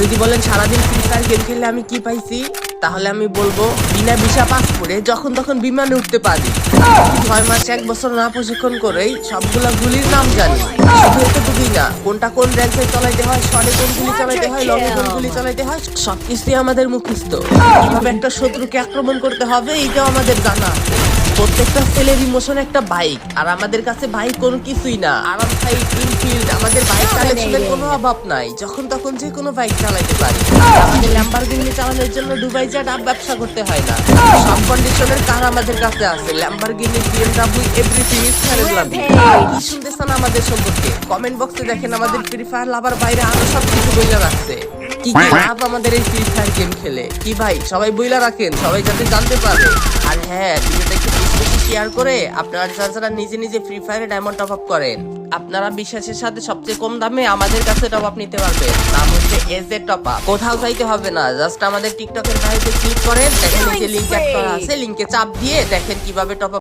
যদি বলেন সারাদিন ফ্রি ফায়ার গেম খেললে আমি কি পাইছি, তাহলে আমি বলবো বিনা ভিসা পাসপোর্টে যখন তখন বিমানে উঠতে পারি। 6 মাস 1 বছর না প্রশিক্ষণ করেই সবগুলা গুলির নাম জানি। শুধু এতটুকুই না, কোনটা কোন র্যাঙ্কে চালাইতে হয়, শর্টে কোন গুলি চালাইতে হয়, লং এ কোন গুলি চালাইতে হয়, সবকিছুই আমাদের মুখস্থ। কিভাবে একটা শত্রুকে আক্রমণ করতে হবে এটাও আমাদের জানা। প্রত্যেকটা ছেলের ইমোশন একটা বাইক, আর আমাদের কাছে বাইক কোনো কিছুই না। আরাম সাইড ইনফিল্ড, আমাদের বাইক কালেকশনের কোনো অভাব নাই। যখন তখন যে কোনো বাইক চালাইতে পারি। আমাদের ল্যাম্বরগিনি চালানোর জন্য দুবাই যা ডাব ব্যবসা করতে হয় না। সব কন্ডিশনের কার আমাদের কাছে আছে। Lamborghini, BMW, everything is fair. কি শুনতেছেন আমাদের সম্পর্কে? কমেন্ট বক্সে দেখেন আমাদের ফ্রি ফায়ার লাভার বাইরে আরো সব কিছু বইলা রাখছে। কি কি লাভ আমাদের এই ফ্রি ফায়ার গেম খেলে, কি ভাই সবাই বইলা রাখেন, সবাই যাতে জানতে পারে। আর হ্যাঁ, ভিডিওটা একটু বেশি শেয়ার করে আপনারা যারা নিজে নিজে ফ্রি ফায়ারে ডায়মন্ড টপ আপ করেন, আপনারা বিশ্বাসের সাথে সবচেয়ে কম দামে আমাদের কাছে টপ আপ নিতে পারবেন। নাম হচ্ছে এজে টপ আপ। কোথাও যাইতে হবে না, জাস্ট আমাদের টিকটকের বাইরে ক্লিক করেন, দেখেন এই যে লিংক অ্যাড করা আছে, লিংকে চাপ দিয়ে দেখেন কিভাবে টপ আপ